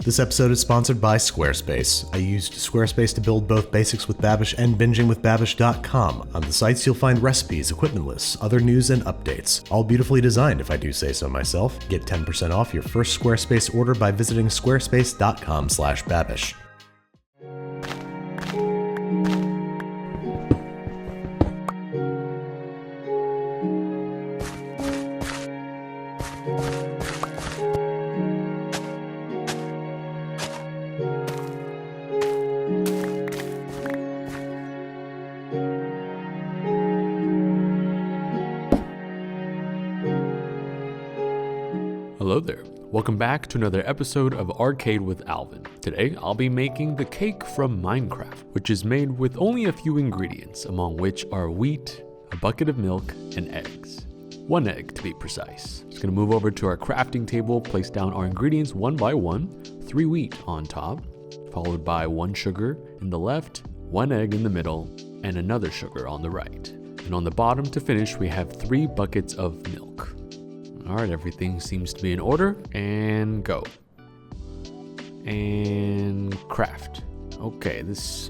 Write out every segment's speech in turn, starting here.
This episode is sponsored by Squarespace. I used Squarespace to build both Basics with Babish and BingingWithBabish.com. On the sites, you'll find recipes, equipment lists, other news, and updates. All beautifully designed, if I do say so myself. Get 10% off your first Squarespace order by visiting squarespace.com/babish. Hello there. Welcome back to another episode of Arcade with Alvin. Today, I'll be making the cake from Minecraft, which is made with only a few ingredients, among which are wheat, a bucket of milk, and eggs. 1 egg to be precise. Just gonna move over to our crafting table, place down our ingredients one by one, 3 wheat on top, followed by 1 sugar in the left, 1 egg in the middle, and another sugar on the right. And on the bottom to finish, we have 3 buckets of milk. Alright, everything seems to be in order, and go. And craft. Okay, this,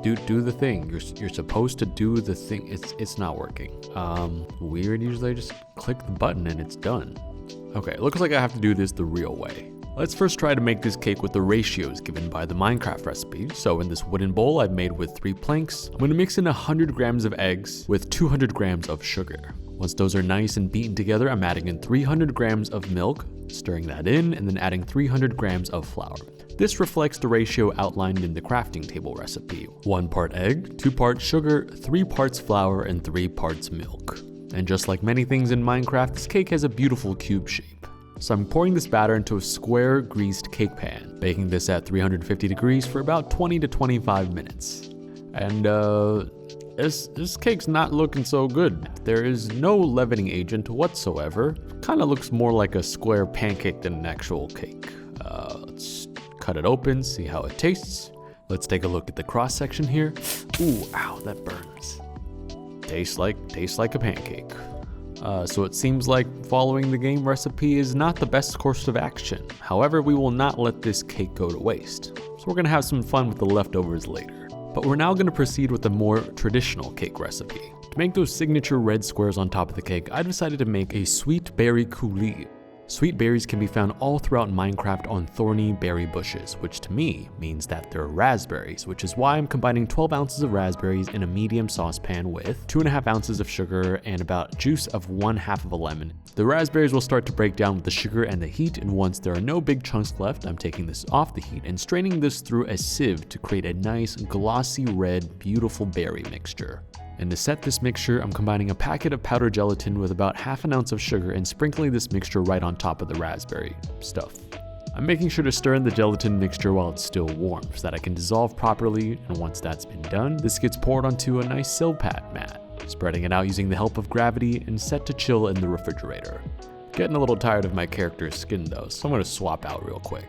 do the thing. You're supposed to do the thing. It's not working. Weird, usually I just click the button and it's done. Okay, it looks like I have to do this the real way. Let's first try to make this cake with the ratios given by the Minecraft recipe. So in this wooden bowl I've made with 3 planks, I'm gonna mix in 100 grams of eggs with 200 grams of sugar. Once those are nice and beaten together, I'm adding in 300 grams of milk, stirring that in, and then adding 300 grams of flour. This reflects the ratio outlined in the crafting table recipe. 1 part egg, 2 parts sugar, 3 parts flour, and 3 parts milk. And just like many things in Minecraft, this cake has a beautiful cube shape. So I'm pouring this batter into a square greased cake pan, baking this at 350 degrees for about 20 to 25 minutes. And this cake's not looking so good. There is no leavening agent whatsoever. Kind of looks more like a square pancake than an actual cake. Let's cut it open, see how it tastes. Let's take a look at the cross section here. Ooh, ow, that burns. Tastes like a pancake. So it seems like following the game recipe is not the best course of action. However, we will not let this cake go to waste. So we're gonna have some fun with the leftovers later. But we're now going to proceed with a more traditional cake recipe. To make those signature red squares on top of the cake, I decided to make a sweet berry coulis. Sweet berries can be found all throughout Minecraft on thorny berry bushes, which to me means that they're raspberries, which is why I'm combining 12 ounces of raspberries in a medium saucepan with 2.5 ounces of sugar and about juice of 1/2 of a lemon. The raspberries will start to break down with the sugar and the heat, and once there are no big chunks left, I'm taking this off the heat and straining this through a sieve to create a nice glossy red beautiful berry mixture. And to set this mixture, I'm combining a packet of powdered gelatin with about 1/2 ounce of sugar and sprinkling this mixture right on top of the raspberry stuff. I'm making sure to stir in the gelatin mixture while it's still warm so that it can dissolve properly, and once that's been done, this gets poured onto a nice silpat mat, spreading it out using the help of gravity and set to chill in the refrigerator. Getting a little tired of my character's skin though, so I'm gonna swap out real quick.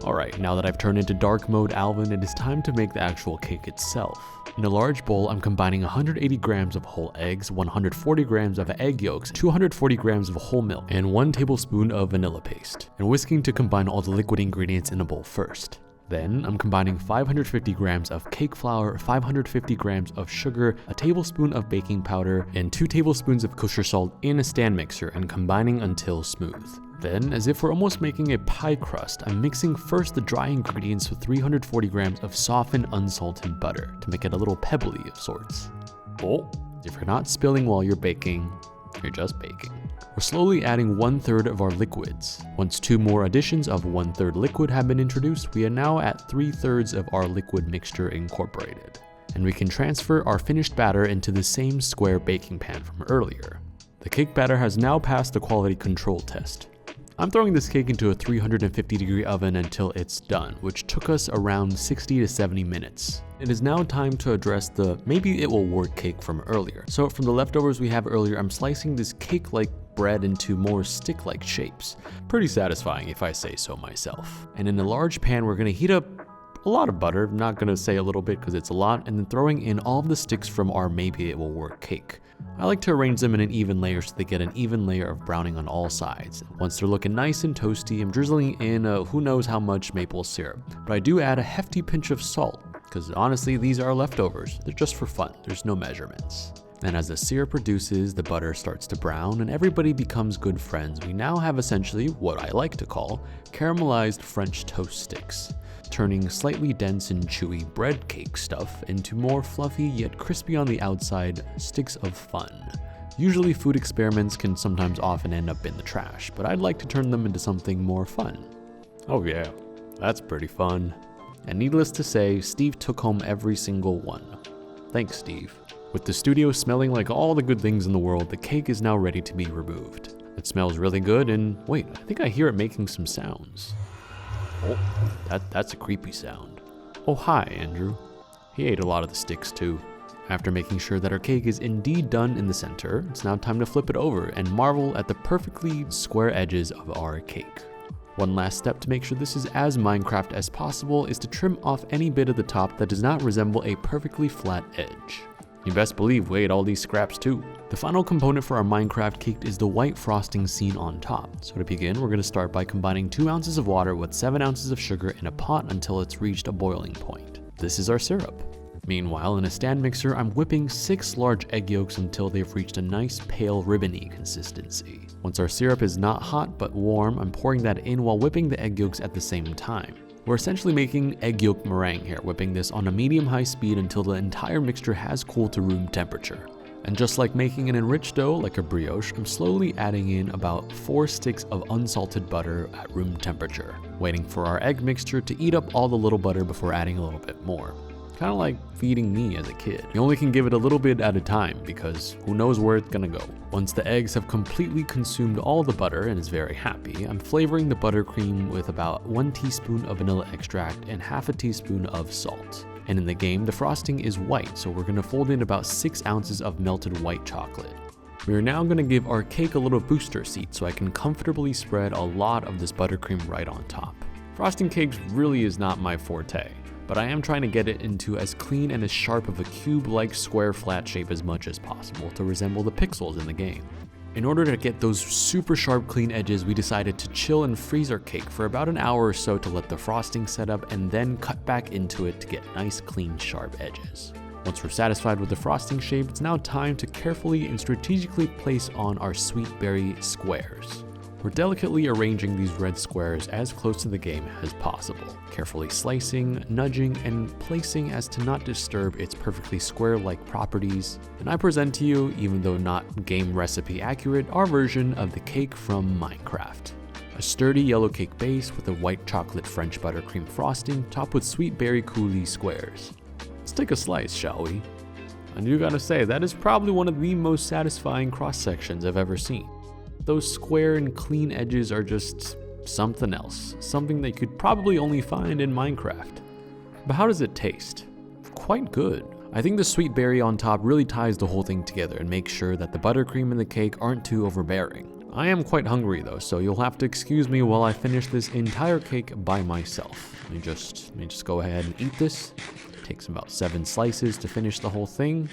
Alright, now that I've turned into dark mode Alvin, it is time to make the actual cake itself. In a large bowl, I'm combining 180 grams of whole eggs, 140 grams of egg yolks, 240 grams of whole milk, and 1 tablespoon of vanilla paste, and whisking to combine all the liquid ingredients in a bowl first. Then, I'm combining 550 grams of cake flour, 550 grams of sugar, a tablespoon of baking powder, and 2 tablespoons of kosher salt in a stand mixer and combining until smooth. Then, as if we're almost making a pie crust, I'm mixing first the dry ingredients with 340 grams of softened unsalted butter to make it a little pebbly of sorts. Oh, if you're not spilling while you're baking, you're just baking. We're slowly adding 1/3 of our liquids. Once 2 more additions of 1/3 liquid have been introduced, we are now at 3/3 of our liquid mixture incorporated. And we can transfer our finished batter into the same square baking pan from earlier. The cake batter has now passed the quality control test. I'm throwing this cake into a 350-degree oven until it's done, which took us around 60 to 70 minutes. It is now time to address the maybe it will work cake from earlier. So from the leftovers we have earlier, I'm slicing this cake-like bread into more stick-like shapes. Pretty satisfying if I say so myself. And in a large pan, we're gonna heat up a lot of butter. I'm not gonna say a little bit because it's a lot, and then throwing in all of the sticks from our maybe it will work cake. I like to arrange them in an even layer so they get an even layer of browning on all sides. Once they're looking nice and toasty, I'm drizzling in who knows how much maple syrup. But I do add a hefty pinch of salt, because honestly these are leftovers. They're just for fun, there's no measurements. And as the syrup reduces, the butter starts to brown and everybody becomes good friends. We now have essentially what I like to call caramelized French toast sticks, turning slightly dense and chewy bread cake stuff into more fluffy yet crispy on the outside sticks of fun. Usually food experiments can sometimes often end up in the trash, but I'd like to turn them into something more fun. Oh yeah, that's pretty fun. And needless to say, Steve took home every single one. Thanks, Steve. With the studio smelling like all the good things in the world, the cake is now ready to be removed. It smells really good, and wait, I think I hear it making some sounds. Oh, that's a creepy sound. Oh hi, Andrew. He ate a lot of the sticks too. After making sure that our cake is indeed done in the center, it's now time to flip it over and marvel at the perfectly square edges of our cake. One last step to make sure this is as Minecraft as possible is to trim off any bit of the top that does not resemble a perfectly flat edge. You best believe we ate all these scraps too. The final component for our Minecraft cake is the white frosting seen on top. So to begin, we're going to start by combining 2 ounces of water with 7 ounces of sugar in a pot until it's reached a boiling point. This is our syrup. Meanwhile, in a stand mixer, I'm whipping 6 large egg yolks until they've reached a nice pale ribbony consistency. Once our syrup is not hot but warm, I'm pouring that in while whipping the egg yolks at the same time. We're essentially making egg yolk meringue here, whipping this on a medium-high speed until the entire mixture has cooled to room temperature. And just like making an enriched dough like a brioche, I'm slowly adding in about 4 sticks of unsalted butter at room temperature, waiting for our egg mixture to eat up all the little butter before adding a little bit more. Kind of like feeding me as a kid. You only can give it a little bit at a time because who knows where it's gonna go. Once the eggs have completely consumed all the butter and is very happy, I'm flavoring the buttercream with about 1 teaspoon of vanilla extract and half a teaspoon of salt. And in the game, the frosting is white, so we're gonna fold in about 6 ounces of melted white chocolate. We are now gonna give our cake a little booster seat so I can comfortably spread a lot of this buttercream right on top. Frosting cakes really is not my forte, but I am trying to get it into as clean and as sharp of a cube-like square flat shape as much as possible to resemble the pixels in the game. In order to get those super sharp clean edges, we decided to chill and freeze our cake for about an hour or so to let the frosting set up and then cut back into it to get nice clean sharp edges. Once we're satisfied with the frosting shape, it's now time to carefully and strategically place on our sweet berry squares. We're delicately arranging these red squares as close to the game as possible, carefully slicing, nudging, and placing as to not disturb its perfectly square-like properties. And I present to you, even though not game recipe accurate, our version of the cake from Minecraft. A sturdy yellow cake base with a white chocolate French buttercream frosting topped with sweet berry coulis squares. Let's take a slice, shall we? And you gotta say, that is probably one of the most satisfying cross-sections I've ever seen. Those square and clean edges are just something else, something that you could probably only find in Minecraft. But how does it taste? Quite good. I think the sweet berry on top really ties the whole thing together and makes sure that the buttercream and the cake aren't too overbearing. I am quite hungry though, so you'll have to excuse me while I finish this entire cake by myself. Let me just go ahead and eat this. It takes about 7 slices to finish the whole thing.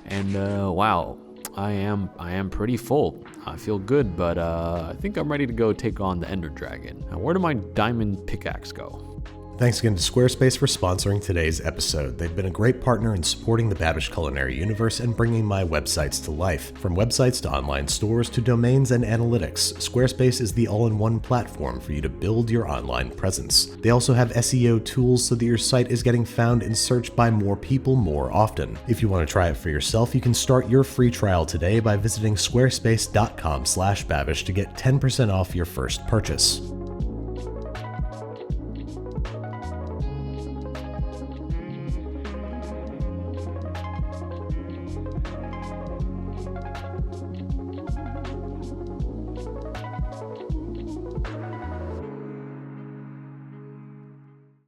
And wow. I am pretty full. I feel good, but I think I'm ready to go take on the Ender Dragon. Now, where did my diamond pickaxe go? Thanks again to Squarespace for sponsoring today's episode. They've been a great partner in supporting the Babish culinary universe and bringing my websites to life. From websites to online stores to domains and analytics, Squarespace is the all-in-one platform for you to build your online presence. They also have SEO tools so that your site is getting found and searched by more people more often. If you want to try it for yourself, you can start your free trial today by visiting squarespace.com/Babish to get 10% off your first purchase.